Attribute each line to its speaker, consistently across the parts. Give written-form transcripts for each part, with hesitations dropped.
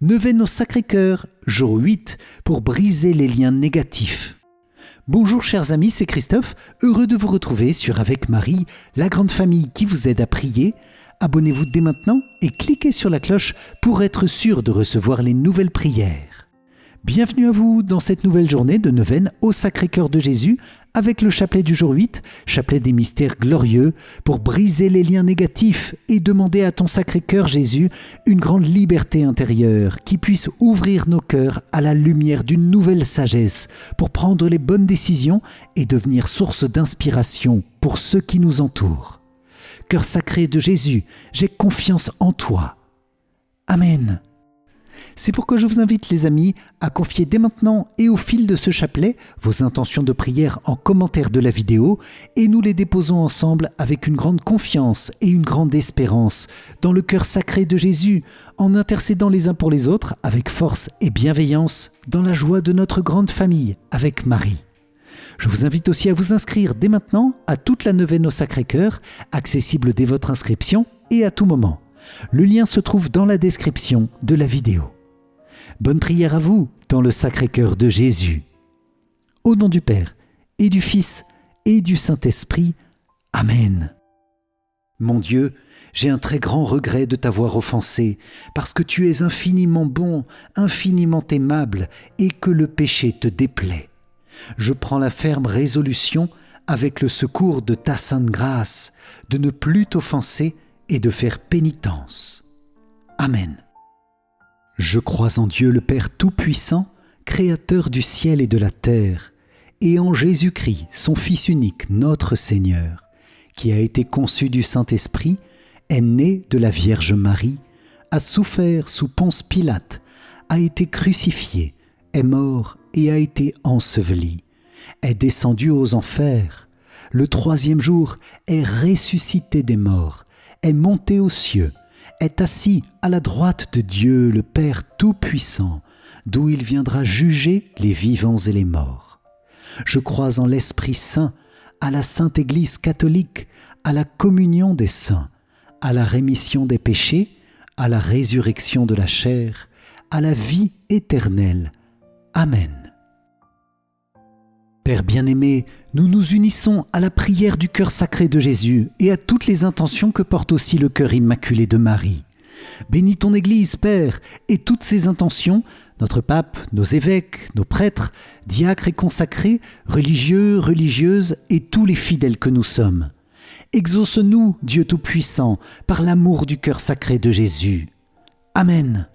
Speaker 1: Neuvaine au Sacré-Cœur, jour 8, pour briser les liens négatifs. Bonjour chers amis, c'est Christophe, heureux de vous retrouver sur Avec Marie, la grande famille qui vous aide à prier. Abonnez-vous dès maintenant et cliquez sur la cloche pour être sûr de recevoir les nouvelles prières. Bienvenue à vous dans cette nouvelle journée de neuvaine au Sacré-Cœur de Jésus avec le chapelet du jour 8, chapelet des mystères glorieux, pour briser les liens négatifs et demander à ton Sacré-Cœur Jésus une grande liberté intérieure qui puisse ouvrir nos cœurs à la lumière d'une nouvelle sagesse pour prendre les bonnes décisions et devenir source d'inspiration pour ceux qui nous entourent. Cœur sacré de Jésus, j'ai confiance en toi. Amen. C'est pourquoi je vous invite les amis à confier dès maintenant et au fil de ce chapelet vos intentions de prière en commentaire de la vidéo et nous les déposons ensemble avec une grande confiance et une grande espérance dans le cœur sacré de Jésus en intercédant les uns pour les autres avec force et bienveillance dans la joie de notre grande famille avec Marie. Je vous invite aussi à vous inscrire dès maintenant à toute la neuvaine au Sacré-Cœur, accessible dès votre inscription et à tout moment. Le lien se trouve dans la description de la vidéo. Bonne prière à vous dans le Sacré-Cœur de Jésus. Au nom du Père et du Fils et du Saint-Esprit. Amen. Mon Dieu, j'ai un très grand regret de t'avoir offensé, parce que tu es infiniment bon, infiniment aimable, et que le péché te déplaît. Je prends la ferme résolution, avec le secours de ta sainte grâce, de ne plus t'offenser et de faire pénitence. Amen. Je crois en Dieu le Père Tout-Puissant, Créateur du ciel et de la terre, et en Jésus-Christ, son Fils unique, notre Seigneur, qui a été conçu du Saint-Esprit, est né de la Vierge Marie, a souffert sous Ponce Pilate, a été crucifié, est mort et a été enseveli, est descendu aux enfers, le troisième jour est ressuscité des morts, est monté aux cieux, est assis à la droite de Dieu le Père Tout-Puissant, d'où il viendra juger les vivants et les morts. Je crois en l'Esprit Saint, à la Sainte Église catholique, à la communion des saints, à la rémission des péchés, à la résurrection de la chair, à la vie éternelle. Amen. Père bien-aimé, nous nous unissons à la prière du cœur sacré de Jésus et à toutes les intentions que porte aussi le cœur immaculé de Marie. Bénis ton Église, Père, et toutes ses intentions, notre pape, nos évêques, nos prêtres, diacres et consacrés, religieux, religieuses et tous les fidèles que nous sommes. Exauce-nous, Dieu Tout-Puissant, par l'amour du cœur sacré de Jésus. Amen.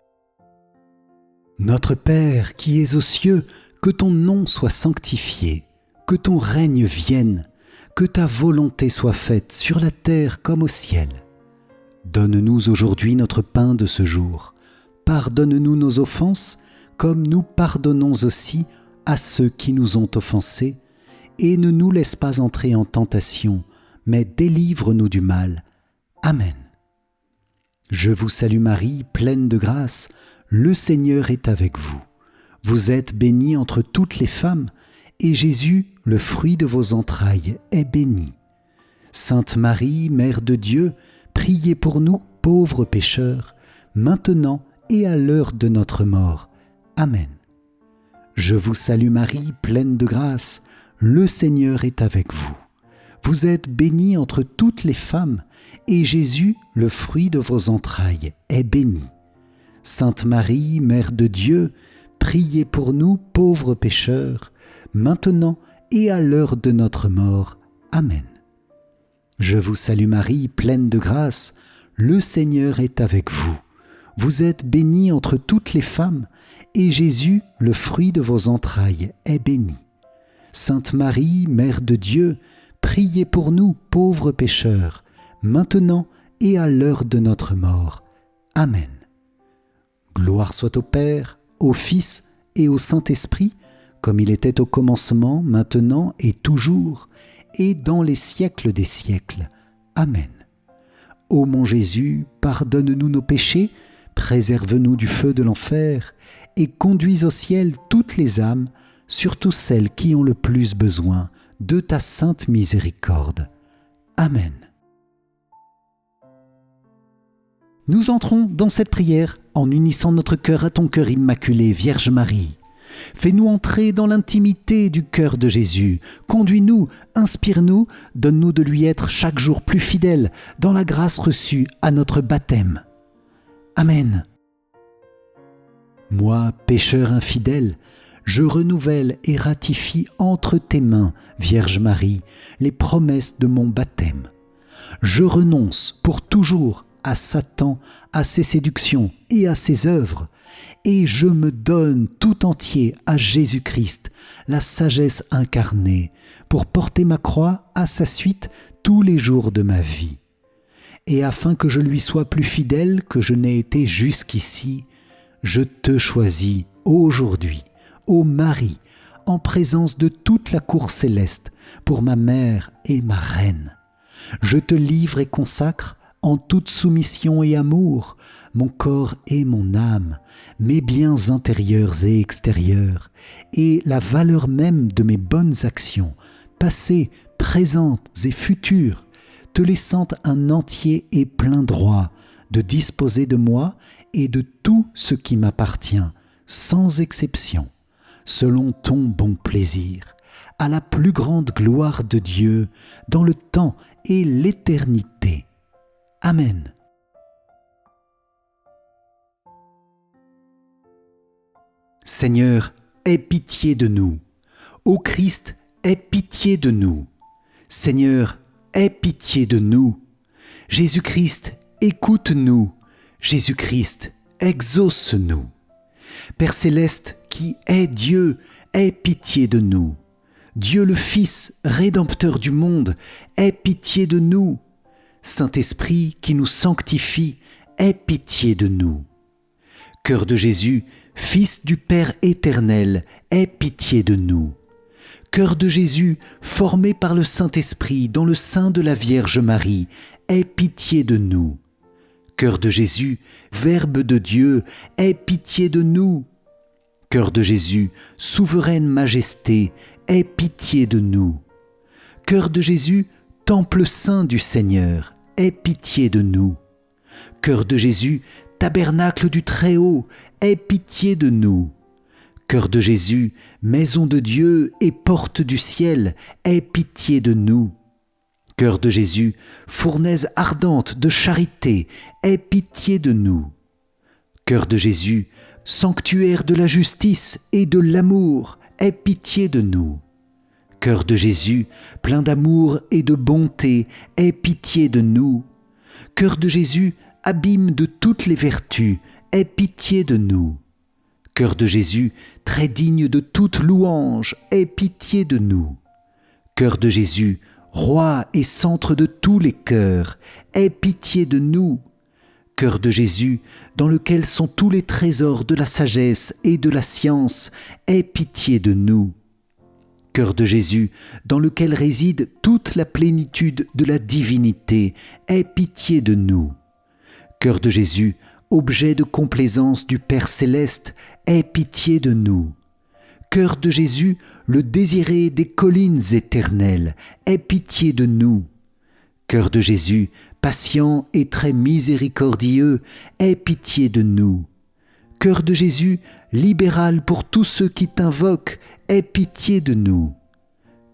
Speaker 1: Notre Père qui es aux cieux, que ton nom soit sanctifié, que ton règne vienne, que ta volonté soit faite sur la terre comme au ciel. Donne-nous aujourd'hui notre pain de ce jour. Pardonne-nous nos offenses, comme nous pardonnons aussi à ceux qui nous ont offensés, et ne nous laisse pas entrer en tentation, mais délivre-nous du mal. Amen. Je vous salue Marie, pleine de grâce, le Seigneur est avec vous. Vous êtes bénie entre toutes les femmes, et Jésus, le fruit de vos entrailles, est béni. Sainte Marie, Mère de Dieu, priez pour nous, pauvres pécheurs, maintenant et à l'heure de notre mort. Amen. Je vous salue Marie, pleine de grâce, le Seigneur est avec vous. Vous êtes bénie entre toutes les femmes, et Jésus, le fruit de vos entrailles, est béni. Sainte Marie, Mère de Dieu, priez pour nous, pauvres pécheurs, maintenant et à l'heure de notre mort. Amen. Je vous salue Marie, pleine de grâce, le Seigneur est avec vous. Vous êtes bénie entre toutes les femmes, et Jésus, le fruit de vos entrailles, est béni. Sainte Marie, Mère de Dieu, priez pour nous, pauvres pécheurs, maintenant et à l'heure de notre mort. Amen. Gloire soit au Père, au Fils et au Saint-Esprit, comme il était au commencement, maintenant et toujours, et dans les siècles des siècles. Amen. Ô mon Jésus, pardonne-nous nos péchés, préserve-nous du feu de l'enfer, et conduis au ciel toutes les âmes, surtout celles qui ont le plus besoin de ta sainte miséricorde. Amen. Nous entrons dans cette prière en unissant notre cœur à ton cœur immaculé, Vierge Marie. Fais-nous entrer dans l'intimité du cœur de Jésus. Conduis-nous, inspire-nous, donne-nous de lui être chaque jour plus fidèles dans la grâce reçue à notre baptême. Amen. Moi, pécheur infidèle, je renouvelle et ratifie entre tes mains, Vierge Marie, les promesses de mon baptême. Je renonce pour toujours à Satan, à ses séductions et à ses œuvres, et je me donne tout entier à Jésus-Christ, la sagesse incarnée, pour porter ma croix à sa suite tous les jours de ma vie. Et afin que je lui sois plus fidèle que je n'ai été jusqu'ici, je te choisis aujourd'hui, ô Marie, en présence de toute la cour céleste, pour ma mère et ma reine. Je te livre et consacre, en toute soumission et amour, mon corps et mon âme, mes biens intérieurs et extérieurs, et la valeur même de mes bonnes actions, passées, présentes et futures, te laissant un entier et plein droit de disposer de moi et de tout ce qui m'appartient, sans exception, selon ton bon plaisir, à la plus grande gloire de Dieu, dans le temps et l'éternité. Amen. Seigneur, aie pitié de nous. Ô Christ, aie pitié de nous. Seigneur, aie pitié de nous. Jésus-Christ, écoute-nous. Jésus-Christ, exauce-nous. Père céleste, qui est Dieu, aie pitié de nous. Dieu le Fils, Rédempteur du monde, aie pitié de nous. Saint-Esprit, qui nous sanctifie, aie pitié de nous. Cœur de Jésus, Fils du Père éternel, aie pitié de nous. Cœur de Jésus, formé par le Saint-Esprit dans le sein de la Vierge Marie, aie pitié de nous. Cœur de Jésus, Verbe de Dieu, aie pitié de nous. Cœur de Jésus, souveraine majesté, aie pitié de nous. Cœur de Jésus, Temple saint du Seigneur, aie pitié de nous. Cœur de Jésus, tabernacle du Très-Haut, aie pitié de nous. Cœur de Jésus, maison de Dieu et porte du ciel, aie pitié de nous. Cœur de Jésus, fournaise ardente de charité, aie pitié de nous. Cœur de Jésus, sanctuaire de la justice et de l'amour, aie pitié de nous. Cœur de Jésus, plein d'amour et de bonté, aie pitié de nous. Cœur de Jésus, abîme de toutes les vertus, aie pitié de nous. Cœur de Jésus, très digne de toute louange, aie pitié de nous. Cœur de Jésus, roi et centre de tous les cœurs, aie pitié de nous. Cœur de Jésus, dans lequel sont tous les trésors de la sagesse et de la science, aie pitié de nous. Cœur de Jésus, dans lequel réside toute la plénitude de la divinité, aie pitié de nous. Cœur de Jésus, objet de complaisance du Père céleste, aie pitié de nous. Cœur de Jésus, le désiré des collines éternelles, aie pitié de nous. Cœur de Jésus, patient et très miséricordieux, aie pitié de nous. Cœur de Jésus, libéral pour tous ceux qui t'invoquent, aie pitié de nous.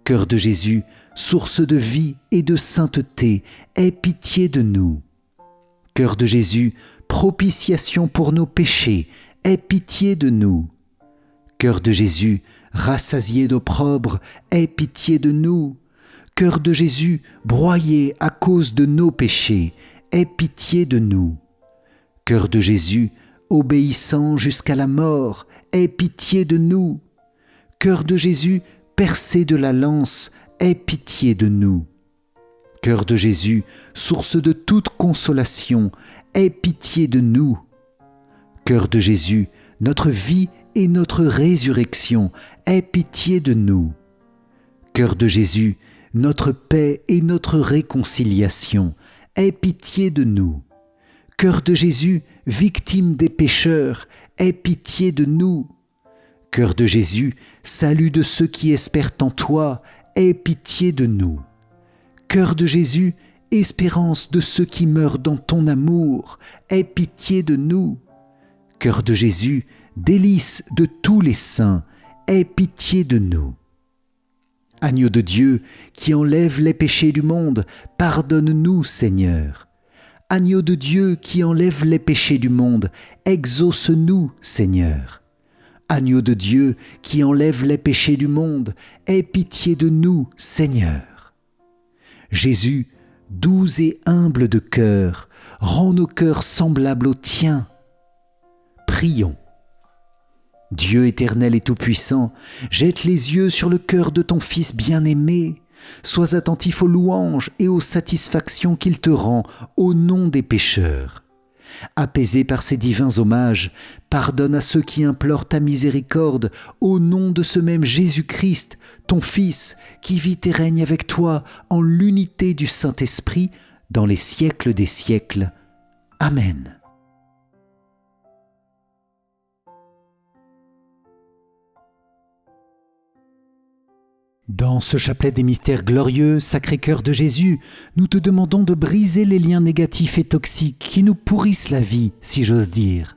Speaker 1: Cœur de Jésus, source de vie et de sainteté, aie pitié de nous. Cœur de Jésus, propitiation pour nos péchés, aie pitié de nous. Cœur de Jésus, rassasié d'opprobre, aie pitié de nous. Cœur de Jésus, broyé à cause de nos péchés, aie pitié de nous. Cœur de Jésus, obéissant jusqu'à la mort, aie pitié de nous. Cœur de Jésus, percé de la lance, aie pitié de nous. Cœur de Jésus, source de toute consolation, aie pitié de nous. Cœur de Jésus, notre vie et notre résurrection, aie pitié de nous. Cœur de Jésus, notre paix et notre réconciliation, aie pitié de nous. Cœur de Jésus, victime des pécheurs, aie pitié de nous. Cœur de Jésus, salut de ceux qui espèrent en toi, aie pitié de nous. Cœur de Jésus, Espérance de ceux qui meurent dans ton amour, aie pitié de nous. Cœur de Jésus, délice de tous les saints, aie pitié de nous. Agneau de Dieu, qui enlève les péchés du monde, pardonne-nous, Seigneur. Agneau de Dieu, qui enlève les péchés du monde, exauce-nous, Seigneur. Agneau de Dieu, qui enlève les péchés du monde, aie pitié de nous, Seigneur. Jésus, doux et humble de cœur, rends nos cœurs semblables aux tiens. Prions. Dieu éternel et tout-puissant, jette les yeux sur le cœur de ton Fils bien-aimé. Sois attentif aux louanges et aux satisfactions qu'il te rend au nom des pécheurs. Apaisé par ces divins hommages, pardonne à ceux qui implorent ta miséricorde au nom de ce même Jésus-Christ, ton Fils, qui vit et règne avec toi en l'unité du Saint-Esprit dans les siècles des siècles. Amen. Dans ce chapelet des mystères glorieux, Sacré-Cœur de Jésus, nous te demandons de briser les liens négatifs et toxiques qui nous pourrissent la vie, si j'ose dire.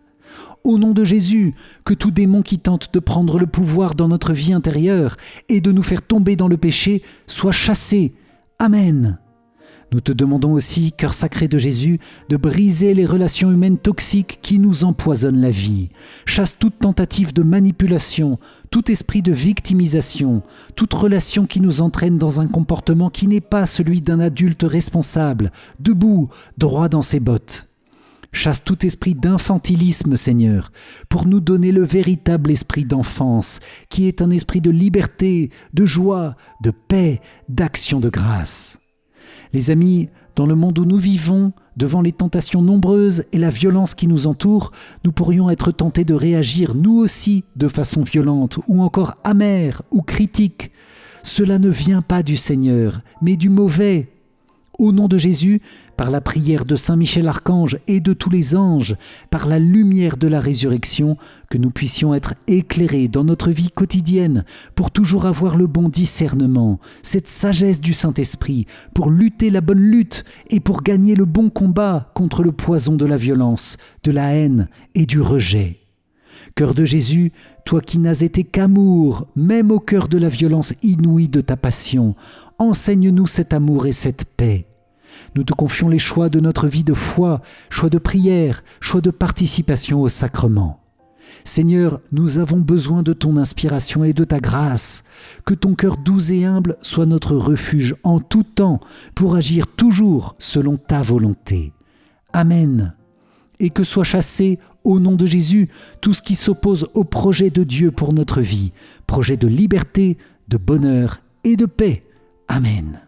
Speaker 1: Au nom de Jésus, que tout démon qui tente de prendre le pouvoir dans notre vie intérieure et de nous faire tomber dans le péché soit chassé. Amen. Nous te demandons aussi, Cœur sacré de Jésus, de briser les relations humaines toxiques qui nous empoisonnent la vie. Chasse toute tentative de manipulation, tout esprit de victimisation, toute relation qui nous entraîne dans un comportement qui n'est pas celui d'un adulte responsable, debout, droit dans ses bottes. Chasse tout esprit d'infantilisme, Seigneur, pour nous donner le véritable esprit d'enfance, qui est un esprit de liberté, de joie, de paix, d'action de grâce. Les amis, dans le monde où nous vivons, devant les tentations nombreuses et la violence qui nous entoure, nous pourrions être tentés de réagir nous aussi de façon violente ou encore amère ou critique. Cela ne vient pas du Seigneur, mais du mauvais. Au nom de Jésus, par la prière de Saint Michel Archange et de tous les anges, par la lumière de la résurrection, que nous puissions être éclairés dans notre vie quotidienne pour toujours avoir le bon discernement, cette sagesse du Saint-Esprit, pour lutter la bonne lutte et pour gagner le bon combat contre le poison de la violence, de la haine et du rejet. Cœur de Jésus, toi qui n'as été qu'amour, même au cœur de la violence inouïe de ta passion, enseigne-nous cet amour et cette paix. Nous te confions les choix de notre vie de foi, choix de prière, choix de participation au sacrement. Seigneur, nous avons besoin de ton inspiration et de ta grâce. Que ton cœur doux et humble soit notre refuge en tout temps pour agir toujours selon ta volonté. Amen. Et que soit chassé, au nom de Jésus, tout ce qui s'oppose au projet de Dieu pour notre vie, projet de liberté, de bonheur et de paix. Amen.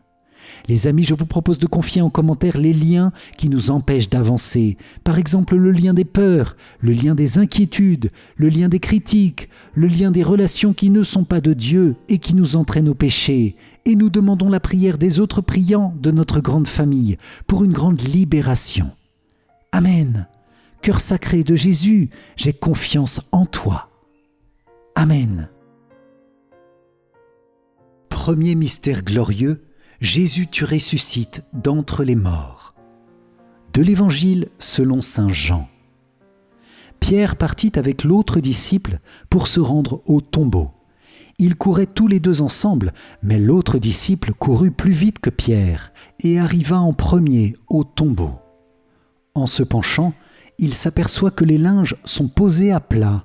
Speaker 1: Les amis, je vous propose de confier en commentaire les liens qui nous empêchent d'avancer. Par exemple, le lien des peurs, le lien des inquiétudes, le lien des critiques, le lien des relations qui ne sont pas de Dieu et qui nous entraînent au péché. Et nous demandons la prière des autres priants de notre grande famille pour une grande libération. Amen. Cœur sacré de Jésus, j'ai confiance en toi. Amen. Premier mystère glorieux, Jésus, tu ressuscites d'entre les morts. De l'Évangile selon saint Jean. Pierre partit avec l'autre disciple pour se rendre au tombeau. Ils couraient tous les deux ensemble, mais l'autre disciple courut plus vite que Pierre et arriva en premier au tombeau. En se penchant, il s'aperçoit que les linges sont posés à plat.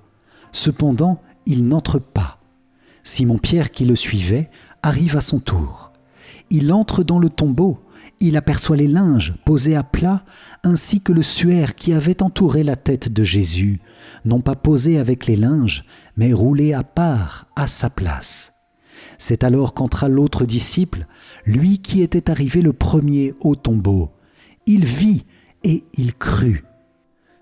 Speaker 1: Cependant, il n'entre pas. Simon-Pierre, qui le suivait, arrive à son tour. Il entre dans le tombeau, il aperçoit les linges posés à plat, ainsi que le suaire qui avait entouré la tête de Jésus, non pas posé avec les linges, mais roulé à part, à sa place. C'est alors qu'entra l'autre disciple, lui qui était arrivé le premier au tombeau. Il vit et il crut.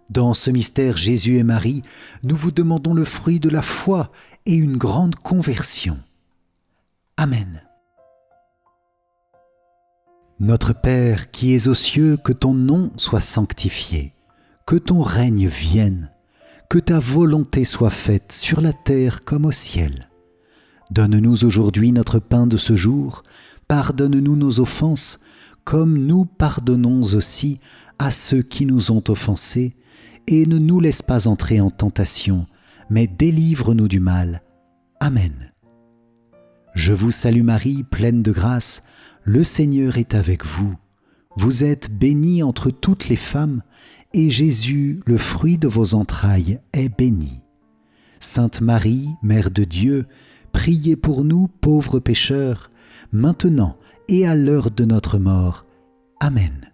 Speaker 1: Dans ce mystère Jésus et Marie, nous vous demandons le fruit de la foi et une grande conversion. Amen. Notre Père qui es aux cieux, que ton nom soit sanctifié, que ton règne vienne, que ta volonté soit faite sur la terre comme au ciel. Donne-nous aujourd'hui notre pain de ce jour, pardonne-nous nos offenses, comme nous pardonnons aussi à ceux qui nous ont offensés, et ne nous laisse pas entrer en tentation, mais délivre-nous du mal. Amen. Je vous salue Marie, pleine de grâce, le Seigneur est avec vous. Vous êtes bénie entre toutes les femmes, et Jésus, le fruit de vos entrailles, est béni. Sainte Marie, Mère de Dieu, priez pour nous pauvres pécheurs, maintenant et à l'heure de notre mort. Amen.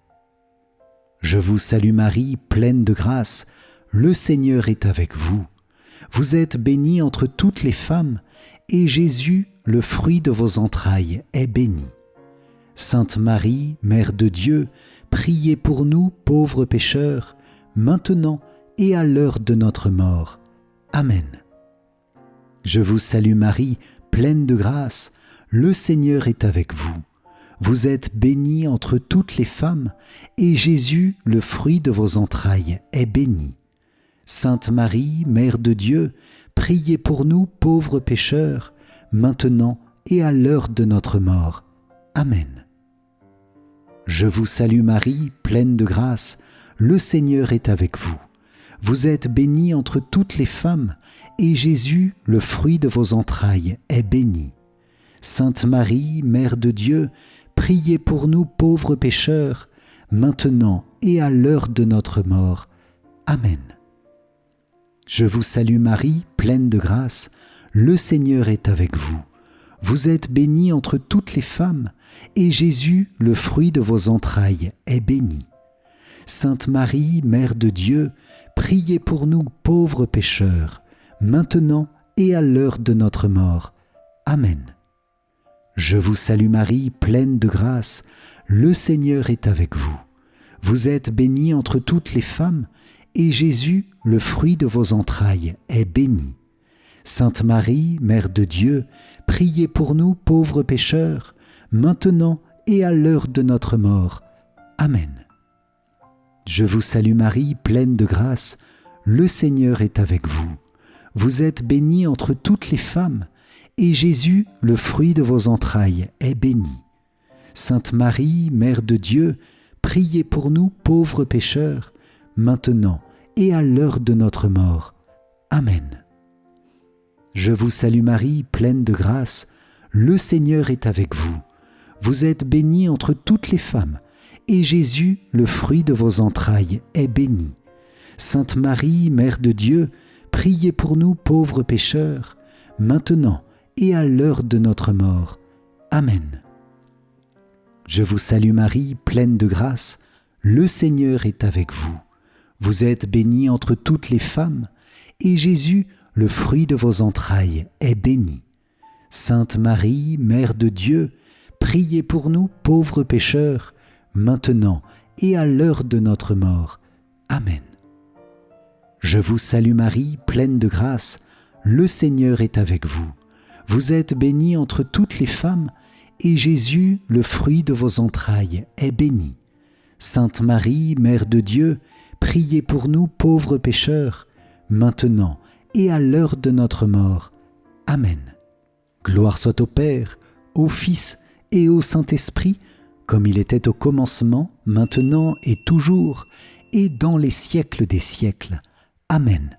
Speaker 1: Je vous salue Marie, pleine de grâce, le Seigneur est avec vous. Vous êtes bénie entre toutes les femmes, et Jésus, le fruit de vos entrailles, est béni. Sainte Marie, Mère de Dieu, priez pour nous pauvres pécheurs, maintenant et à l'heure de notre mort. Amen. Je vous salue Marie, pleine de grâce, le Seigneur est avec vous. Vous êtes bénie entre toutes les femmes, et Jésus, le fruit de vos entrailles, est béni. Sainte Marie, Mère de Dieu, priez pour nous pauvres pécheurs, maintenant et à l'heure de notre mort. Amen. Je vous salue Marie, pleine de grâce, le Seigneur est avec vous. Vous êtes bénie entre toutes les femmes, et Jésus, le fruit de vos entrailles, est béni. Sainte Marie, Mère de Dieu, priez pour nous pauvres pécheurs, maintenant et à l'heure de notre mort. Amen. Je vous salue Marie, pleine de grâce, le Seigneur est avec vous. Vous êtes bénie entre toutes les femmes, et Jésus, le fruit de vos entrailles, est béni. Sainte Marie, Mère de Dieu, priez pour nous pauvres pécheurs, maintenant et à l'heure de notre mort. Amen. Je vous salue Marie, pleine de grâce, le Seigneur est avec vous. Vous êtes bénie entre toutes les femmes, et Jésus, le fruit de vos entrailles, est béni. Sainte Marie, Mère de Dieu, priez pour nous pauvres pécheurs, maintenant et à l'heure de notre mort. Amen. Je vous salue Marie, pleine de grâce, le Seigneur est avec vous. Vous êtes bénie entre toutes les femmes, et Jésus, le fruit de vos entrailles, est béni. Sainte Marie, Mère de Dieu, priez pour nous pauvres pécheurs, maintenant et à l'heure de notre mort. Amen. Je vous salue Marie, pleine de grâce, le Seigneur est avec vous. Vous êtes bénie entre toutes les femmes, et Jésus, le fruit de vos entrailles, est béni. Sainte Marie, Mère de Dieu, priez pour nous pauvres pécheurs, maintenant et à l'heure de notre mort. Amen. Je vous salue Marie, pleine de grâce, le Seigneur est avec vous. Vous êtes bénie entre toutes les femmes, et Jésus, le fruit de vos entrailles, est béni. Sainte Marie, Mère de Dieu, priez pour nous pauvres pécheurs, maintenant et à l'heure de notre mort. Amen. Je vous salue Marie, pleine de grâce, le Seigneur est avec vous. Vous êtes bénie entre toutes les femmes, et Jésus, le fruit de vos entrailles, est béni. Sainte Marie, Mère de Dieu, priez pour nous pauvres pécheurs, maintenant et à l'heure de notre mort. Amen. Gloire soit au Père, au Fils et au Saint-Esprit, comme il était au commencement, maintenant et toujours, et dans les siècles des siècles. Amen.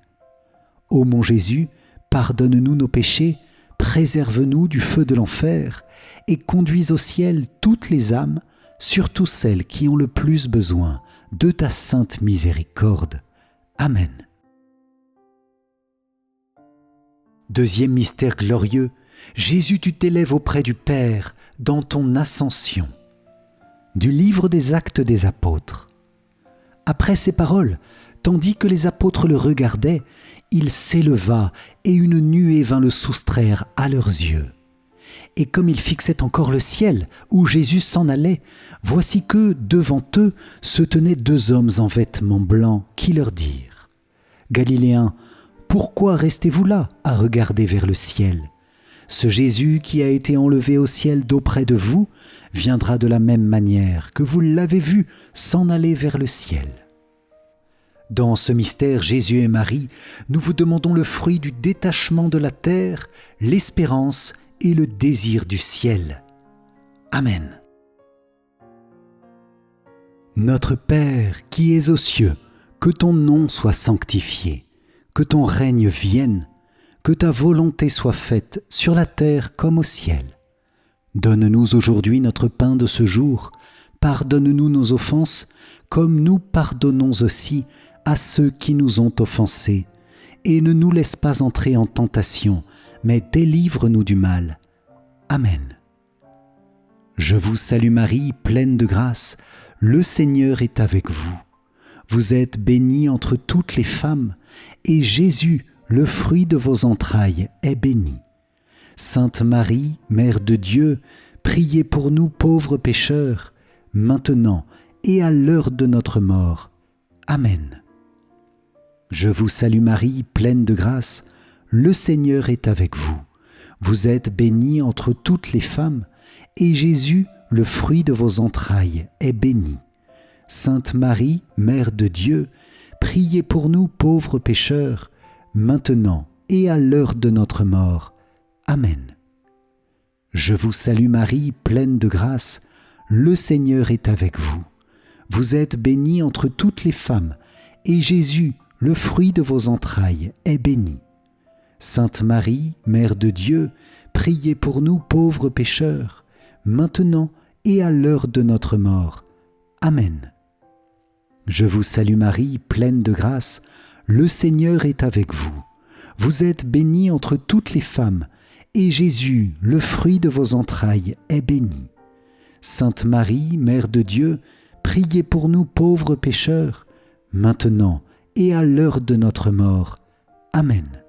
Speaker 1: Ô mon Jésus, pardonne-nous nos péchés, préserve-nous du feu de l'enfer, et conduis au ciel toutes les âmes, surtout celles qui ont le plus besoin de ta sainte miséricorde. Amen. Deuxième mystère glorieux, Jésus, tu t'élèves auprès du Père dans ton ascension. Du livre des Actes des Apôtres. Après ces paroles, tandis que les apôtres le regardaient, il s'éleva et une nuée vint le soustraire à leurs yeux. Et comme ils fixaient encore le ciel où Jésus s'en allait, voici que, devant eux, se tenaient deux hommes en vêtements blancs qui leur dirent : « Galiléens, pourquoi restez-vous là à regarder vers le ciel ? Ce Jésus qui a été enlevé au ciel d'auprès de vous viendra de la même manière que vous l'avez vu s'en aller vers le ciel. » Dans ce mystère, Jésus et Marie, nous vous demandons le fruit du détachement de la terre, l'espérance et le désir du ciel. Amen. Notre Père qui es aux cieux, que ton nom soit sanctifié, que ton règne vienne, que ta volonté soit faite sur la terre comme au ciel. Donne-nous aujourd'hui notre pain de ce jour, pardonne-nous nos offenses, comme nous pardonnons aussi à ceux qui nous ont offensés, et ne nous laisse pas entrer en tentation, mais délivre-nous du mal. Amen. Je vous salue Marie, pleine de grâce, le Seigneur est avec vous. Vous êtes bénie entre toutes les femmes, et Jésus, le fruit de vos entrailles, est béni. Sainte Marie, Mère de Dieu, priez pour nous pauvres pécheurs, maintenant et à l'heure de notre mort. Amen. Je vous salue Marie, pleine de grâce, le Seigneur est avec vous. Vous êtes bénie entre toutes les femmes, et Jésus, le fruit de vos entrailles, est béni. Sainte Marie, Mère de Dieu, priez pour nous pauvres pécheurs, maintenant et à l'heure de notre mort. Amen. Je vous salue Marie, pleine de grâce, le Seigneur est avec vous. Vous êtes bénie entre toutes les femmes, et Jésus, le fruit de vos entrailles, est béni. Sainte Marie, Mère de Dieu, priez pour nous pauvres pécheurs, maintenant et à l'heure de notre mort. Amen. Je vous salue Marie, pleine de grâce, le Seigneur est avec vous. Vous êtes bénie entre toutes les femmes, et Jésus, le fruit de vos entrailles, est béni. Sainte Marie, Mère de Dieu, priez pour nous pauvres pécheurs, maintenant et à l'heure de notre mort. Amen.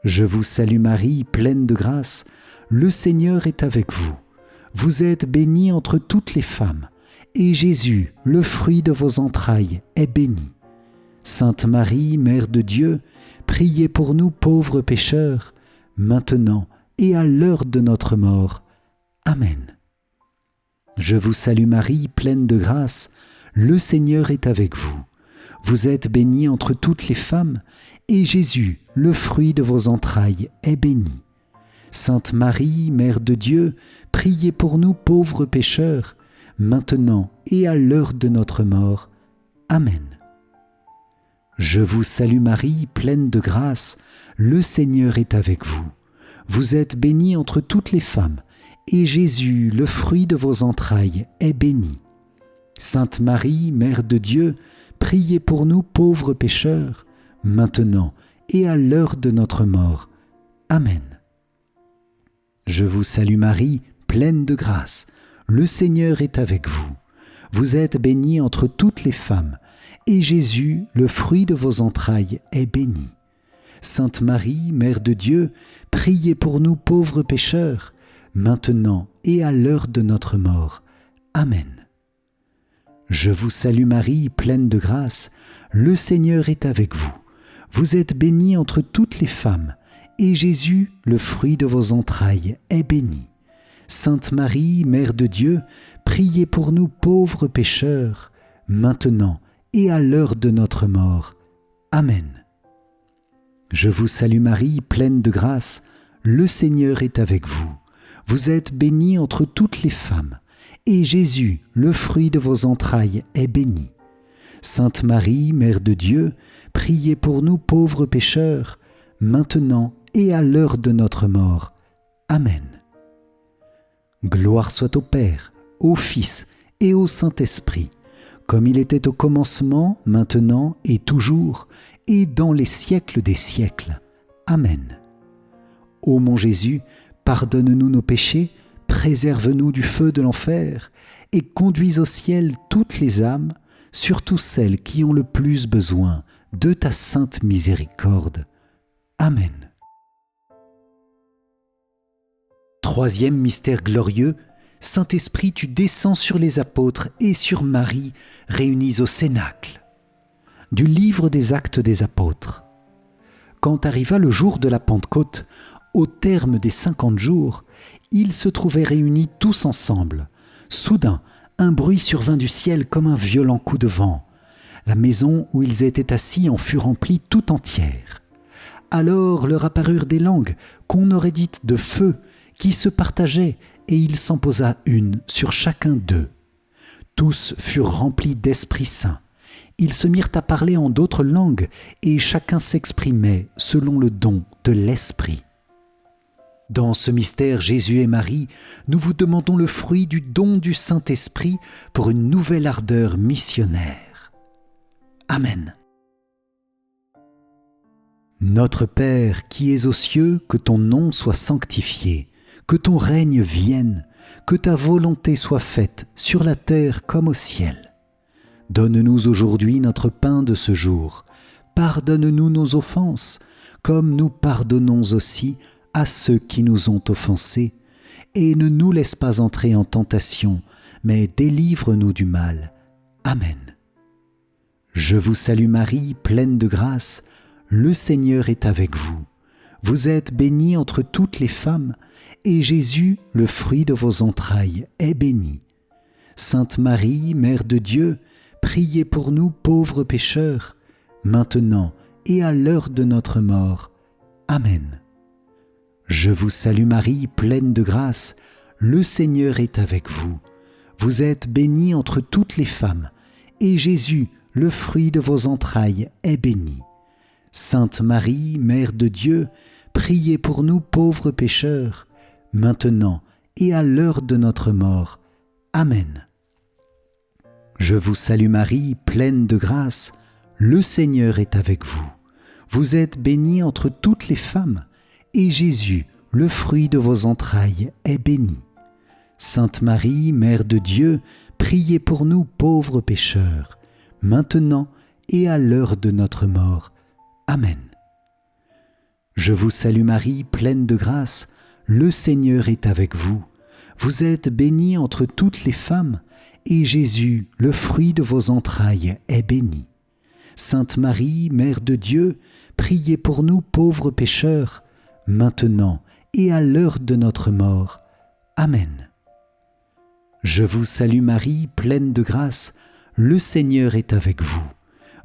Speaker 1: Je vous salue Marie, pleine de grâce, le Seigneur est avec vous. Vous êtes bénie entre toutes les femmes, et Jésus, le fruit de vos entrailles, est béni. Sainte Marie, Mère de Dieu, priez pour nous pauvres pécheurs, maintenant et à l'heure de notre mort. Amen. Je vous salue Marie, pleine de grâce, le Seigneur est avec vous. Vous êtes bénie entre toutes les femmes, et Jésus, le fruit de vos entrailles, est béni. Sainte Marie, Mère de Dieu, priez pour nous pauvres pécheurs, maintenant et à l'heure de notre mort. Amen. Je vous salue Marie, pleine de grâce, le Seigneur est avec vous. Vous êtes bénie entre toutes les femmes, et Jésus, le fruit de vos entrailles, est béni. Sainte Marie, Mère de Dieu, priez pour nous pauvres pécheurs, maintenant et à l'heure de notre mort. Amen. Je vous salue Marie, pleine de grâce, le Seigneur est avec vous. Vous êtes bénie entre toutes les femmes, et Jésus, le fruit de vos entrailles, est béni. Sainte Marie, Mère de Dieu, priez pour nous pauvres pécheurs, maintenant et à l'heure de notre mort. Amen. Je vous salue Marie, pleine de grâce, le Seigneur est avec vous. Vous êtes bénie entre toutes les femmes, et Jésus, le fruit de vos entrailles, est béni. Sainte Marie, Mère de Dieu, priez pour nous pauvres pécheurs, maintenant et à l'heure de notre mort. Amen. Je vous salue Marie, pleine de grâce, le Seigneur est avec vous. Vous êtes bénie entre toutes les femmes, et Jésus, le fruit de vos entrailles, est béni. Sainte Marie, Mère de Dieu, priez pour nous pauvres pécheurs, maintenant et à l'heure de notre mort. Amen. Gloire soit au Père, au Fils et au Saint-Esprit, comme il était au commencement, maintenant et toujours, et dans les siècles des siècles. Amen. Ô mon Jésus, pardonne-nous nos péchés, préserve-nous du feu de l'enfer, et conduis au ciel toutes les âmes, surtout celles qui ont le plus besoin de ta sainte miséricorde. Amen. Troisième mystère glorieux, Saint-Esprit, tu descends sur les apôtres et sur Marie, réunis au Cénacle. Du livre des Actes des Apôtres. Quand arriva le jour de la Pentecôte, au terme des 50 jours, ils se trouvaient réunis tous ensemble. Soudain, un bruit survint du ciel comme un violent coup de vent. La maison où ils étaient assis en fut remplie tout entière. Alors leur apparurent des langues qu'on aurait dites de feu, qui se partageaient, et il s'en posa une sur chacun d'eux. Tous furent remplis d'Esprit Saint. Ils se mirent à parler en d'autres langues, et chacun s'exprimait selon le don de l'Esprit. Dans ce mystère Jésus et Marie, nous vous demandons le fruit du don du Saint-Esprit pour une nouvelle ardeur missionnaire. Amen. Notre Père qui es aux cieux, que ton nom soit sanctifié, que ton règne vienne, que ta volonté soit faite sur la terre comme au ciel. Donne-nous aujourd'hui notre pain de ce jour. Pardonne-nous nos offenses, comme nous pardonnons aussi à ceux qui nous ont offensés. Et ne nous laisse pas entrer en tentation, mais délivre-nous du mal. Amen. Je vous salue Marie, pleine de grâce, le Seigneur est avec vous. Vous êtes bénie entre toutes les femmes, et Jésus, le fruit de vos entrailles, est béni. Sainte Marie, Mère de Dieu, priez pour nous pauvres pécheurs, maintenant et à l'heure de notre mort. Amen. Je vous salue Marie, pleine de grâce, le Seigneur est avec vous. Vous êtes bénie entre toutes les femmes, et Jésus, le fruit de vos entrailles, est béni. Sainte Marie, Mère de Dieu, priez pour nous pauvres pécheurs, maintenant et à l'heure de notre mort. Amen. Je vous salue Marie, pleine de grâce, le Seigneur est avec vous. Vous êtes bénie entre toutes les femmes, et Jésus, le fruit de vos entrailles, est béni. Sainte Marie, Mère de Dieu, priez pour nous pauvres pécheurs, maintenant et à l'heure de notre mort. Amen. Je vous salue Marie, pleine de grâce, le Seigneur est avec vous. Vous êtes bénie entre toutes les femmes, et Jésus, le fruit de vos entrailles, est béni. Sainte Marie, Mère de Dieu, priez pour nous pauvres pécheurs, maintenant et à l'heure de notre mort. Amen. Je vous salue Marie, pleine de grâce, le Seigneur est avec vous.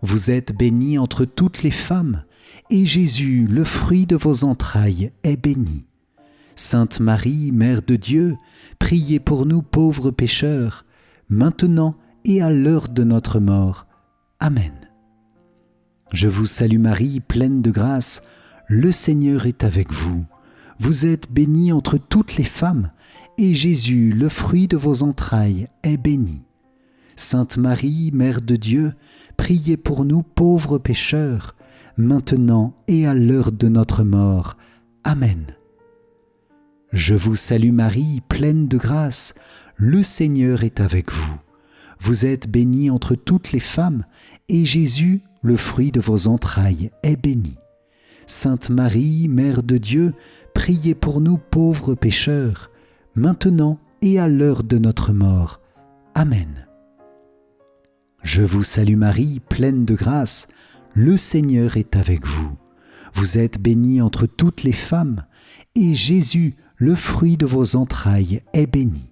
Speaker 1: Vous êtes bénie entre toutes les femmes, et Jésus, le fruit de vos entrailles, est béni. Sainte Marie, Mère de Dieu, priez pour nous pauvres pécheurs, maintenant et à l'heure de notre mort. Amen. Je vous salue Marie, pleine de grâce, le Seigneur est avec vous. Vous êtes bénie entre toutes les femmes, et Jésus, le fruit de vos entrailles, est béni. Sainte Marie, Mère de Dieu, priez pour nous pauvres pécheurs, maintenant et à l'heure de notre mort. Amen. Je vous salue Marie, pleine de grâce, le Seigneur est avec vous. Vous êtes bénie entre toutes les femmes, et Jésus, le fruit de vos entrailles, est béni. Sainte Marie, Mère de Dieu, priez pour nous pauvres pécheurs, maintenant et à l'heure de notre mort. Amen. Je vous salue Marie, pleine de grâce, le Seigneur est avec vous. Vous êtes bénie entre toutes les femmes, et Jésus, le fruit de vos entrailles, est béni.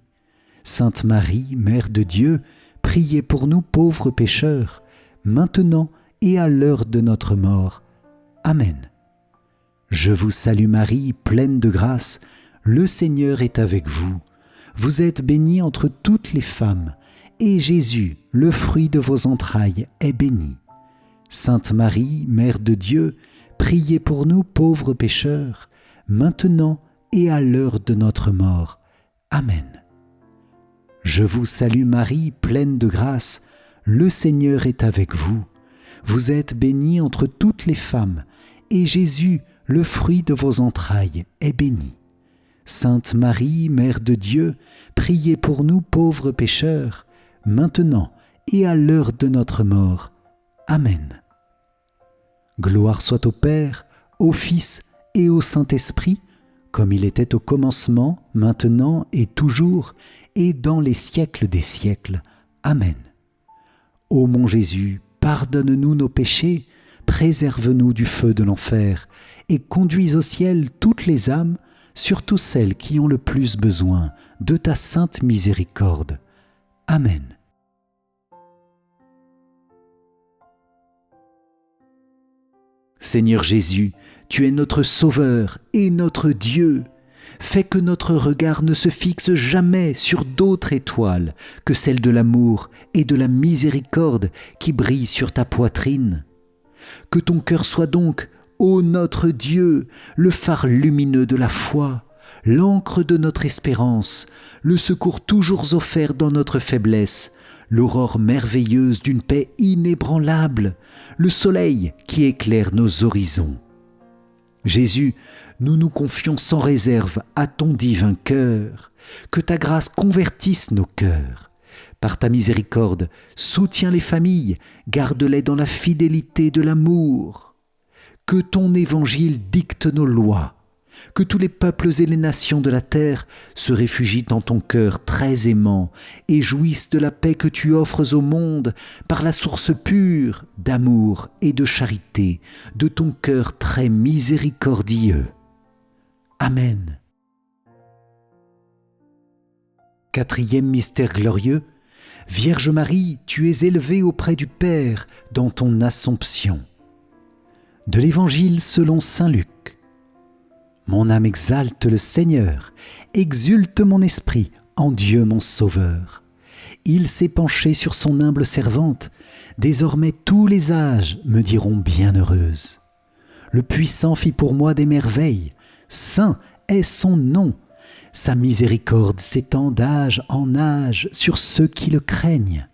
Speaker 1: Sainte Marie, Mère de Dieu, priez pour nous pauvres pécheurs, maintenant et à l'heure de notre mort. Amen. Je vous salue Marie, pleine de grâce, le Seigneur est avec vous. Vous êtes bénie entre toutes les femmes, et Jésus, le fruit de vos entrailles, est béni. Sainte Marie, Mère de Dieu, priez pour nous pauvres pécheurs, maintenant et à l'heure de notre mort. Amen. Je vous salue Marie, pleine de grâce, le Seigneur est avec vous. Vous êtes bénie entre toutes les femmes, et Jésus, le fruit de vos entrailles, est béni. Sainte Marie, Mère de Dieu, priez pour nous pauvres pécheurs, maintenant et à l'heure de notre mort. Amen. Gloire soit au Père, au Fils et au Saint-Esprit, comme il était au commencement, maintenant et toujours, et dans les siècles des siècles. Amen. Ô mon Jésus, pardonne-nous nos péchés, préserve-nous du feu de l'enfer, et conduis au ciel toutes les âmes, surtout celles qui ont le plus besoin de ta sainte miséricorde. Amen. Seigneur Jésus, tu es notre Sauveur et notre Dieu. Fais que notre regard ne se fixe jamais sur d'autres étoiles que celles de l'amour et de la miséricorde qui brillent sur ta poitrine. Que ton cœur soit donc, ô notre Dieu, le phare lumineux de la foi, l'encre de notre espérance, le secours toujours offert dans notre faiblesse, l'aurore merveilleuse d'une paix inébranlable, le soleil qui éclaire nos horizons. Jésus, nous nous confions sans réserve à ton divin cœur, que ta grâce convertisse nos cœurs. Par ta miséricorde, soutiens les familles, garde-les dans la fidélité de l'amour. Que ton évangile dicte nos lois, que tous les peuples et les nations de la terre se réfugient dans ton cœur très aimant et jouissent de la paix que tu offres au monde par la source pure d'amour et de charité de ton cœur très miséricordieux. Amen. Quatrième mystère glorieux, Vierge Marie, tu es élevée auprès du Père dans ton Assomption. De l'Évangile selon saint Luc. Mon âme exalte le Seigneur, exulte mon esprit en Dieu mon Sauveur. Il s'est penché sur son humble servante, désormais tous les âges me diront bienheureuse. Le Puissant fit pour moi des merveilles, saint est son nom. Sa miséricorde s'étend d'âge en âge sur ceux qui le craignent.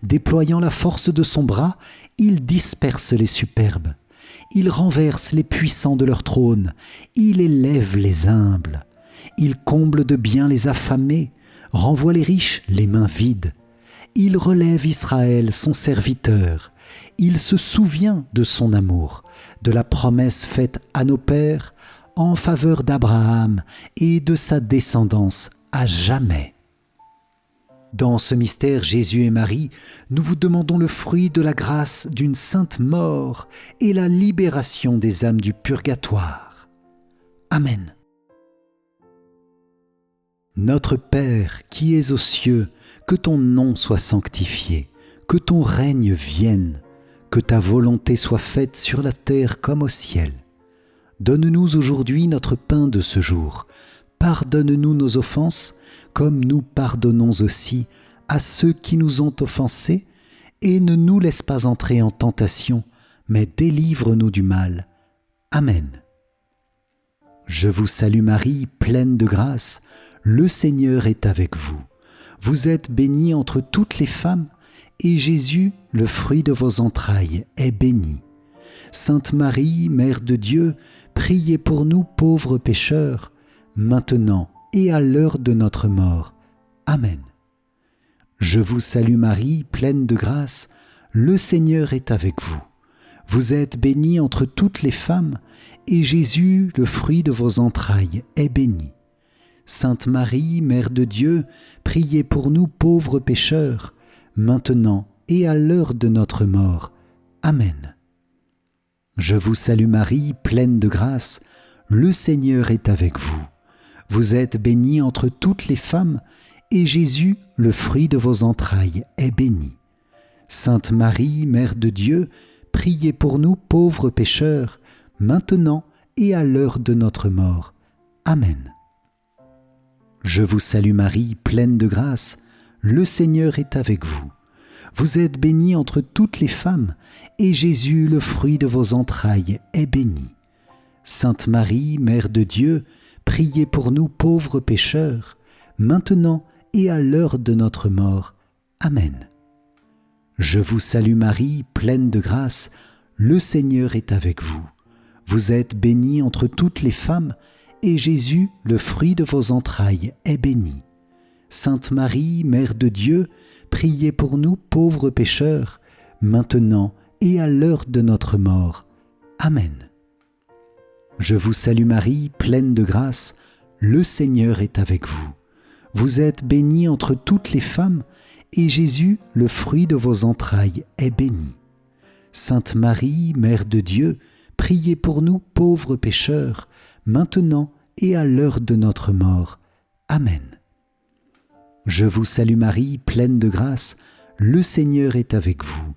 Speaker 1: Déployant la force de son bras, il disperse les superbes. Il renverse les puissants de leur trône, il élève les humbles. Il comble de bien les affamés, renvoie les riches les mains vides. Il relève Israël, son serviteur. Il se souvient de son amour, de la promesse faite à nos pères en faveur d'Abraham et de sa descendance à jamais. Dans ce mystère, Jésus et Marie, nous vous demandons le fruit de la grâce d'une sainte mort et la libération des âmes du purgatoire. Amen. Notre Père qui es aux cieux, que ton nom soit sanctifié, que ton règne vienne, que ta volonté soit faite sur la terre comme au ciel. Donne-nous aujourd'hui notre pain de ce jour. Pardonne-nous nos offenses, comme nous pardonnons aussi à ceux qui nous ont offensés, et ne nous laisse pas entrer en tentation, mais délivre-nous du mal. Amen. Je vous salue Marie, pleine de grâce, le Seigneur est avec vous. Vous êtes bénie entre toutes les femmes, et Jésus, le fruit de vos entrailles, est béni. Sainte Marie, Mère de Dieu, priez pour nous pauvres pécheurs, maintenant et à l'heure de notre mort. Amen. Je vous salue Marie, pleine de grâce, le Seigneur est avec vous. Vous êtes bénie entre toutes les femmes, et Jésus, le fruit de vos entrailles, est béni. Sainte Marie, Mère de Dieu, priez pour nous pauvres pécheurs, maintenant et à l'heure de notre mort. Amen. Je vous salue Marie, pleine de grâce, le Seigneur est avec vous. Vous êtes bénie entre toutes les femmes, et Jésus, le fruit de vos entrailles, est béni. Sainte Marie, Mère de Dieu, priez pour nous pauvres pécheurs, maintenant et à l'heure de notre mort. Amen. Je vous salue Marie, pleine de grâce, le Seigneur est avec vous. Vous êtes bénie entre toutes les femmes, et Jésus, le fruit de vos entrailles, est béni. Sainte Marie, Mère de Dieu, priez pour nous pauvres pécheurs, maintenant et à l'heure de notre mort. Amen. Je vous salue Marie, pleine de grâce, le Seigneur est avec vous. Vous êtes bénie entre toutes les femmes, et Jésus, le fruit de vos entrailles, est béni. Sainte Marie, Mère de Dieu, priez pour nous pauvres pécheurs, maintenant et à l'heure de notre mort. Amen. Je vous salue Marie, pleine de grâce, le Seigneur est avec vous. Vous êtes bénie entre toutes les femmes, et Jésus, le fruit de vos entrailles, est béni. Sainte Marie, Mère de Dieu, priez pour nous pauvres pécheurs, maintenant et à l'heure de notre mort. Amen. Je vous salue Marie, pleine de grâce, le Seigneur est avec vous.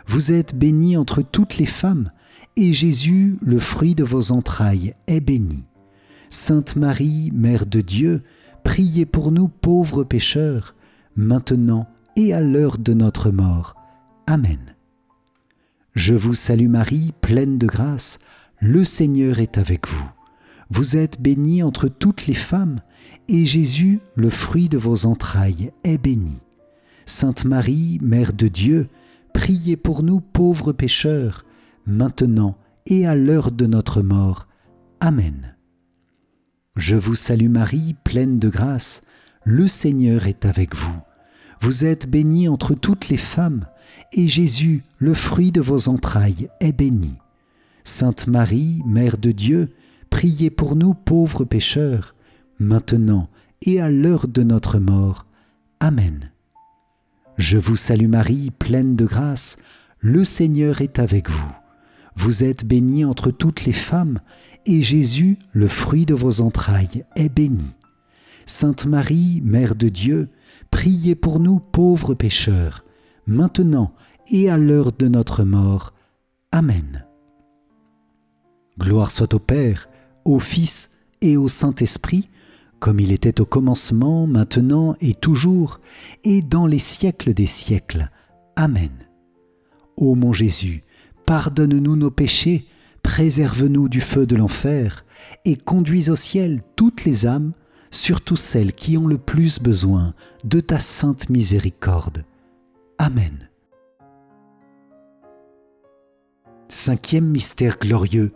Speaker 1: Vous êtes bénie entre toutes les femmes, et Jésus, le fruit de vos entrailles, est béni. Sainte Marie, Mère de Dieu, priez pour nous pauvres pécheurs, maintenant et à l'heure de notre mort. Amen. Je vous salue Marie, pleine de grâce, le Seigneur est avec vous. Vous êtes bénie entre toutes les femmes, et Jésus, le fruit de vos entrailles, est béni. Sainte Marie, Mère de Dieu, priez pour nous pauvres pécheurs, maintenant et à l'heure de notre mort. Amen. Je vous salue Marie, pleine de grâce, le Seigneur est avec vous. Vous êtes bénie entre toutes les femmes, et Jésus, le fruit de vos entrailles, est béni. Sainte Marie, Mère de Dieu, priez pour nous pauvres pécheurs, maintenant et à l'heure de notre mort. Amen. Je vous salue Marie, pleine de grâce, le Seigneur est avec vous. Vous êtes bénie entre toutes les femmes, et Jésus, le fruit de vos entrailles, est béni. Sainte Marie, Mère de Dieu, priez pour nous pauvres pécheurs, maintenant et à l'heure de notre mort. Amen. Gloire soit au Père, au Fils et au Saint-Esprit, comme il était au commencement, maintenant et toujours, et dans les siècles des siècles. Amen. Ô mon Jésus, pardonne-nous nos péchés, préserve-nous du feu de l'enfer, et conduis au ciel toutes les âmes, surtout celles qui ont le plus besoin de ta sainte miséricorde. Amen. Cinquième mystère glorieux.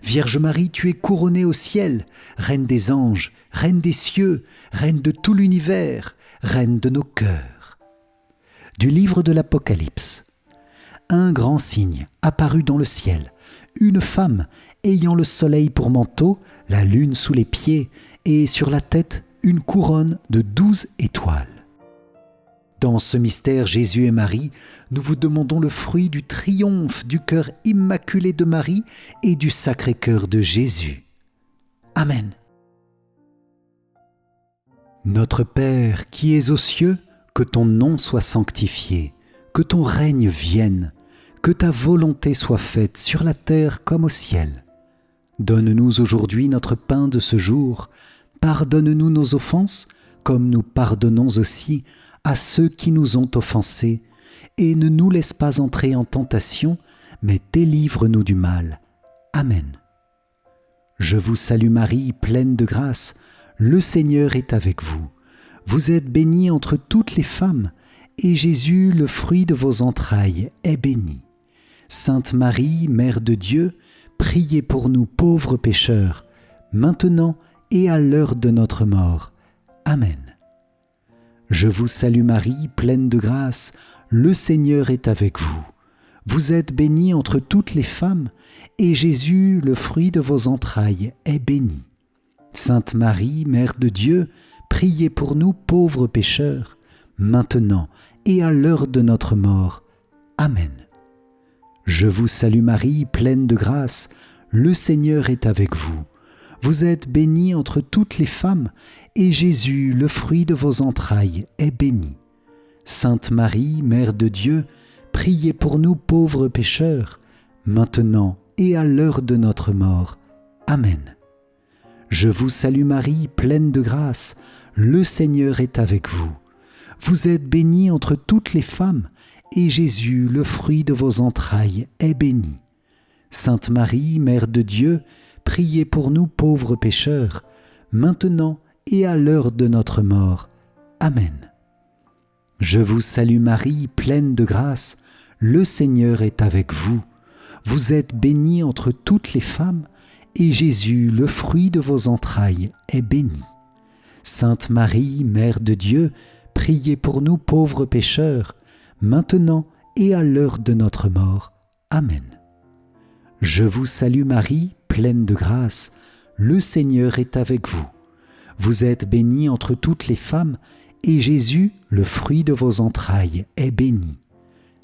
Speaker 1: Vierge Marie, tu es couronnée au ciel, Reine des anges, Reine des cieux, Reine de tout l'univers, Reine de nos cœurs. Du livre de l'Apocalypse. Un grand signe apparut dans le ciel, une femme ayant le soleil pour manteau, la lune sous les pieds, et sur la tête une couronne de 12 étoiles. Dans ce mystère Jésus et Marie, nous vous demandons le fruit du triomphe du cœur immaculé de Marie et du Sacré-Cœur de Jésus. Amen. Notre Père qui es aux cieux, que ton nom soit sanctifié, que ton règne vienne, que ta volonté soit faite sur la terre comme au ciel. Donne-nous aujourd'hui notre pain de ce jour. Pardonne-nous nos offenses, comme nous pardonnons aussi à ceux qui nous ont offensés, et ne nous laisse pas entrer en tentation, mais délivre-nous du mal. Amen. Je vous salue Marie, pleine de grâce, le Seigneur est avec vous. Vous êtes bénie entre toutes les femmes, et Jésus, le fruit de vos entrailles, est béni. Sainte Marie, Mère de Dieu, priez pour nous pauvres pécheurs, maintenant et à l'heure de notre mort. Amen. Je vous salue Marie, pleine de grâce, le Seigneur est avec vous. Vous êtes bénie entre toutes les femmes, et Jésus, le fruit de vos entrailles, est béni. Sainte Marie, Mère de Dieu, priez pour nous pauvres pécheurs, maintenant et à l'heure de notre mort. Amen. Je vous salue Marie, pleine de grâce, le Seigneur est avec vous. Vous êtes bénie entre toutes les femmes, et Jésus, le fruit de vos entrailles, est béni. Sainte Marie, Mère de Dieu, priez pour nous pauvres pécheurs, maintenant et à l'heure de notre mort. Amen. Je vous salue Marie, pleine de grâce, le Seigneur est avec vous. Vous êtes bénie entre toutes les femmes, et Jésus, le fruit de vos entrailles, est béni. Sainte Marie, Mère de Dieu, priez pour nous pauvres pécheurs, maintenant et à l'heure de notre mort. Amen. Je vous salue Marie, pleine de grâce, le Seigneur est avec vous. Vous êtes bénie entre toutes les femmes, et Jésus, le fruit de vos entrailles, est béni. Sainte Marie, Mère de Dieu, priez pour nous pauvres pécheurs, maintenant et à l'heure de notre mort. Amen. Je vous salue Marie, pleine de grâce, le Seigneur est avec vous. Vous êtes bénie entre toutes les femmes, et Jésus, le fruit de vos entrailles, est béni.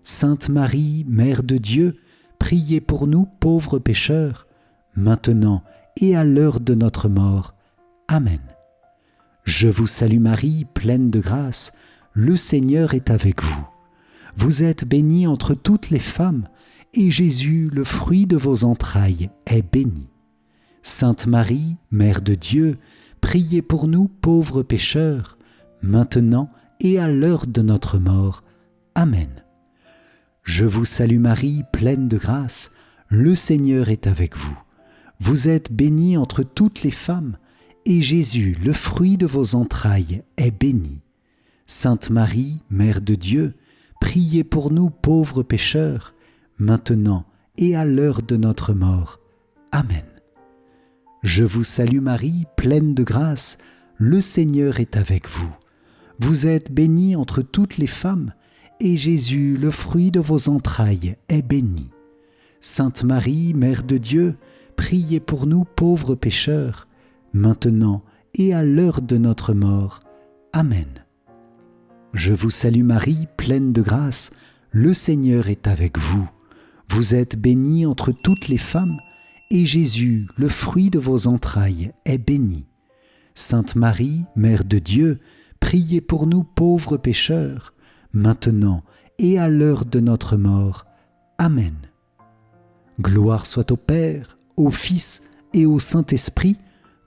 Speaker 1: Sainte Marie, Mère de Dieu, priez pour nous pauvres pécheurs, maintenant et à l'heure de notre mort. Amen. Je vous salue Marie, pleine de grâce, le Seigneur est avec vous. Vous êtes bénie entre toutes les femmes, et Jésus, le fruit de vos entrailles, est béni. Sainte Marie, Mère de Dieu, priez pour nous pauvres pécheurs, maintenant et à l'heure de notre mort. Amen. Je vous salue Marie, pleine de grâce, le Seigneur est avec vous. Vous êtes bénie entre toutes les femmes, et Jésus, le fruit de vos entrailles, est béni. Sainte Marie, Mère de Dieu, priez pour nous pauvres pécheurs, maintenant et à l'heure de notre mort. Amen. Je vous salue Marie, pleine de grâce, le Seigneur est avec vous. Vous êtes bénie entre toutes les femmes, et Jésus, le fruit de vos entrailles, est béni. Sainte Marie, Mère de Dieu, priez pour nous pauvres pécheurs, maintenant et à l'heure de notre mort. Amen. Je vous salue Marie, pleine de grâce, le Seigneur est avec vous. Vous êtes bénie entre toutes les femmes, et Jésus, le fruit de vos entrailles, est béni. Sainte Marie, Mère de Dieu, priez pour nous pauvres pécheurs, maintenant et à l'heure de notre mort. Amen. Gloire soit au Père, au Fils et au Saint-Esprit,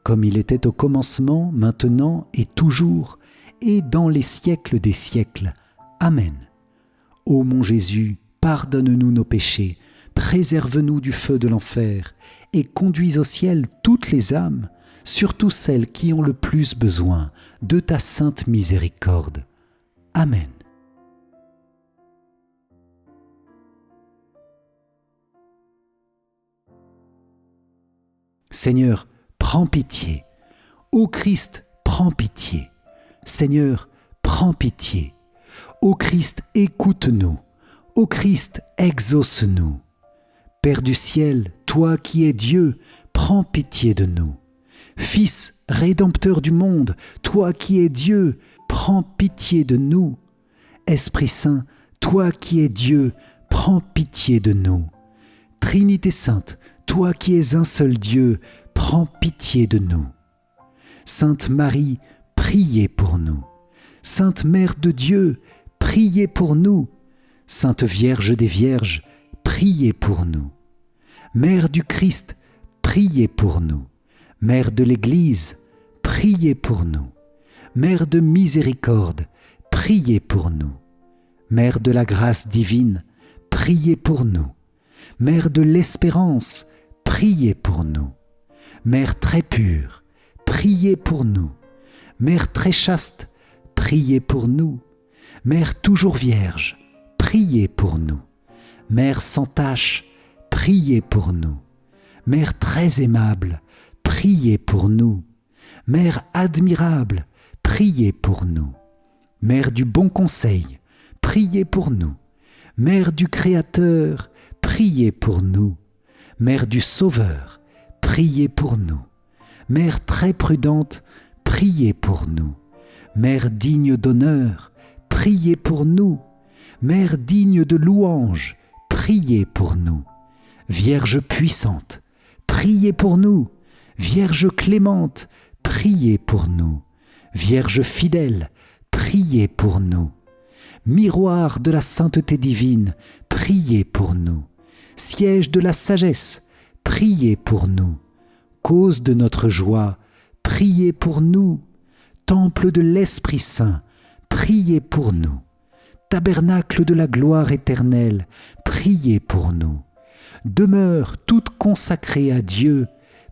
Speaker 1: comme il était au commencement, maintenant et toujours, et dans les siècles des siècles. Amen. Ô mon Jésus, pardonne-nous nos péchés, préserve-nous du feu de l'enfer, et conduis au ciel toutes les âmes, surtout celles qui ont le plus besoin de ta sainte miséricorde. Amen. Seigneur, prends pitié. Ô Christ, prends pitié. Seigneur, prends pitié. Ô Christ, écoute-nous. Ô Christ, exauce-nous. Père du ciel, toi qui es Dieu, prends pitié de nous. Fils, Rédempteur du monde, toi qui es Dieu, prends pitié de nous. Esprit Saint, toi qui es Dieu, prends pitié de nous. Trinité Sainte, toi qui es un seul Dieu, prends pitié de nous. Sainte Marie, priez pour nous. Sainte Mère de Dieu, priez pour nous. Sainte Vierge des Vierges, priez pour nous. Mère du Christ, priez pour nous. Mère de l'Église, priez pour nous. Mère de miséricorde, priez pour nous. Mère de la grâce divine, priez pour nous. Mère de l'espérance, priez pour nous. Mère très pure, priez pour nous. Mère très chaste, priez pour nous. Mère toujours vierge, priez pour nous. Mère sans tache, priez pour nous. Mère très aimable, priez pour nous. Mère admirable, priez pour nous. Mère du bon conseil, priez pour nous. Mère du Créateur, priez pour nous. Mère du Sauveur, priez pour nous. Mère très prudente, priez pour nous. Mère digne d'honneur, priez pour nous. Mère digne de louange, priez pour nous. Vierge puissante, priez pour nous. Vierge clémente, priez pour nous. Vierge fidèle, priez pour nous. Miroir de la sainteté divine, priez pour nous. Siège de la sagesse, priez pour nous. Cause de notre joie, priez pour nous. Temple de l'Esprit Saint, priez pour nous. Tabernacle de la gloire éternelle, priez pour nous. Demeure toute consacrée à Dieu,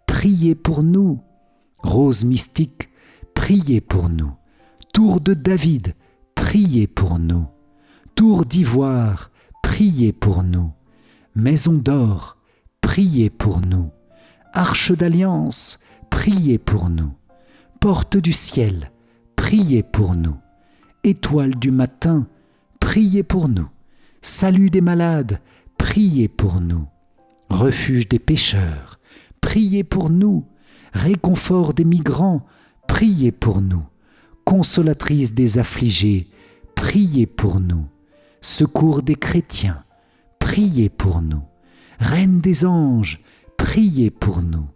Speaker 1: priez pour nous. Rose mystique, priez pour nous. Tour de David, priez pour nous. Tour d'ivoire, priez pour nous. Maison d'or, priez pour nous. Arche d'alliance, priez pour nous. Porte du ciel, priez pour nous. Étoile du matin, priez pour nous. Salut des malades, priez pour nous. Refuge des pécheurs, priez pour nous. Réconfort des migrants, priez pour nous. Consolatrice des affligés, priez pour nous. Secours des chrétiens, priez pour nous. Reine des anges, priez pour nous.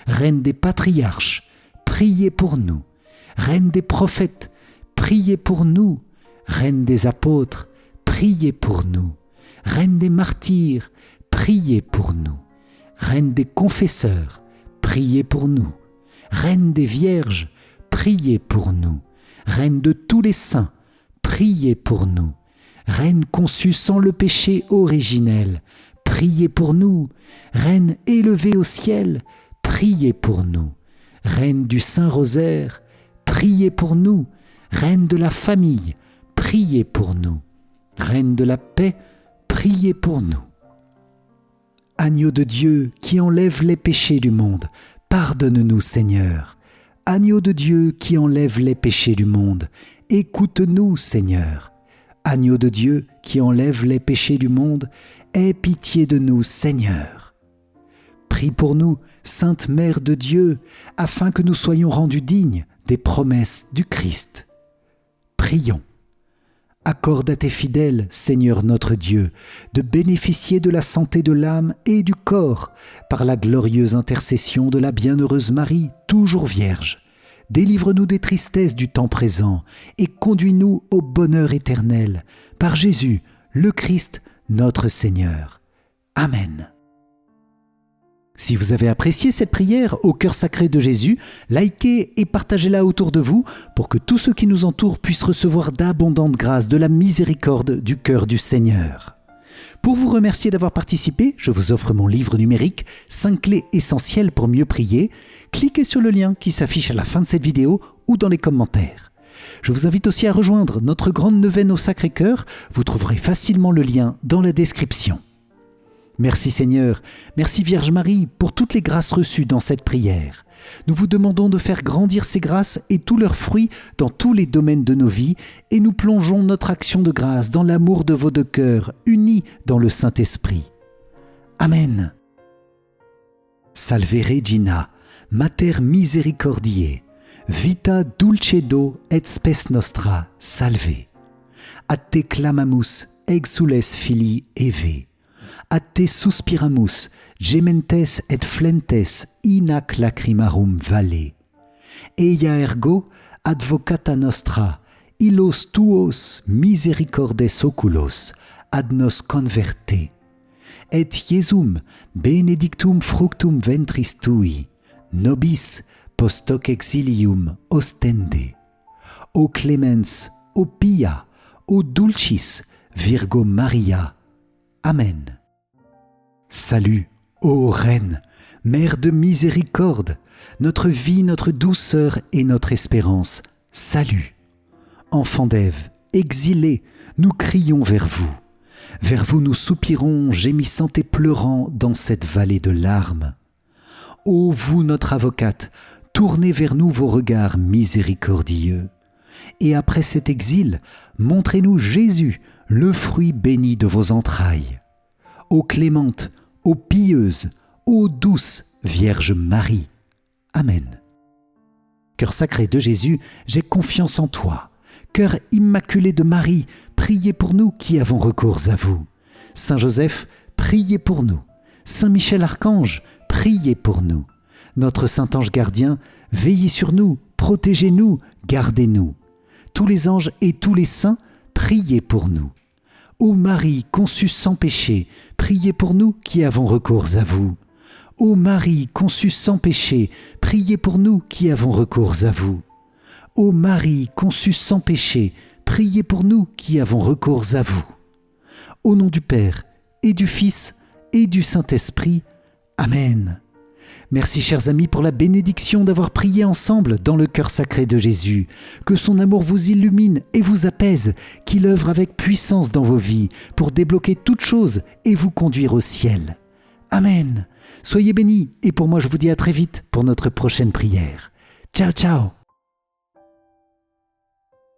Speaker 1: Reine des patriarches, priez pour nous. Reine des prophètes, priez pour nous. Reine des apôtres, priez pour nous. Reine des martyrs, priez pour nous. Reine des confesseurs, priez pour nous. Reine des Vierges, priez pour nous. Reine de tous les saints, priez pour nous. Reine conçue sans le péché originel, priez pour nous. Reine élevée au ciel, priez pour nous. Reine du Saint-Rosaire, priez pour nous. Reine de la famille, priez pour nous. Reine de la paix, priez pour nous. Agneau de Dieu qui enlève les péchés du monde, pardonne-nous Seigneur. Agneau de Dieu qui enlève les péchés du monde, écoute-nous Seigneur. Agneau de Dieu qui enlève les péchés du monde, aie pitié de nous Seigneur. Prie pour nous, Sainte Mère de Dieu, afin que nous soyons rendus dignes des promesses du Christ. Prions. Accorde à tes fidèles, Seigneur notre Dieu, de bénéficier de la santé de l'âme et du corps par la glorieuse intercession de la bienheureuse Marie, toujours Vierge. Délivre-nous des tristesses du temps présent et conduis-nous au bonheur éternel, par Jésus, le Christ, notre Seigneur. Amen. Si vous avez apprécié cette prière au cœur sacré de Jésus, likez et partagez-la autour de vous pour que tous ceux qui nous entourent puissent recevoir d'abondantes grâces de la miséricorde du cœur du Seigneur. Pour vous remercier d'avoir participé, je vous offre mon livre numérique « 5 clés essentielles pour mieux prier ». Cliquez sur le lien qui s'affiche à la fin de cette vidéo ou dans les commentaires. Je vous invite aussi à rejoindre notre grande neuvaine au Sacré-Cœur. Vous trouverez facilement le lien dans la description. Merci Seigneur, merci Vierge Marie pour toutes les grâces reçues dans cette prière. Nous vous demandons de faire grandir ces grâces et tous leurs fruits dans tous les domaines de nos vies et nous plongeons notre action de grâce dans l'amour de vos deux cœurs unis dans le Saint-Esprit. Amen. Salve Regina, Mater Misericordiae, vita dulcedo et spes nostra, salve. A te clamamus, exules filii Eve. A te suspiramus, gementes et flentes in ac lacrimarum valle. Eia ergo advocata nostra, illos tuos misericordes oculos ad nos converte. Et Iesum benedictum fructum ventris tui, nobis post hoc exilium ostende. O clemens, o pia, o dulcis, Virgo Maria. Amen. Salut, ô Reine, Mère de miséricorde, notre vie, notre douceur et notre espérance, salut. Enfants d'Ève, exilés, nous crions vers vous. Vers vous nous soupirons, gémissant et pleurant dans cette vallée de larmes. Ô vous, notre avocate, tournez vers nous vos regards miséricordieux. Et après cet exil, montrez-nous Jésus, le fruit béni de vos entrailles. Ô clémente, ô pieuse, ô douce Vierge Marie. Amen. Cœur sacré de Jésus, j'ai confiance en toi. Cœur immaculé de Marie, priez pour nous qui avons recours à vous. Saint Joseph, priez pour nous. Saint Michel Archange, priez pour nous. Notre Saint Ange gardien, veillez sur nous, protégez-nous, gardez-nous. Tous les anges et tous les saints, priez pour nous. Ô Marie conçue sans péché, priez pour nous qui avons recours à vous. Ô Marie conçue sans péché, priez pour nous qui avons recours à vous. Ô Marie conçue sans péché, priez pour nous qui avons recours à vous. Au nom du Père, et du Fils, et du Saint-Esprit. Amen. Merci chers amis pour la bénédiction d'avoir prié ensemble dans le cœur sacré de Jésus. Que son amour vous illumine et vous apaise, qu'il œuvre avec puissance dans vos vies pour débloquer toutes choses et vous conduire au ciel. Amen. Soyez bénis et pour moi je vous dis à très vite pour notre prochaine prière. Ciao ciao.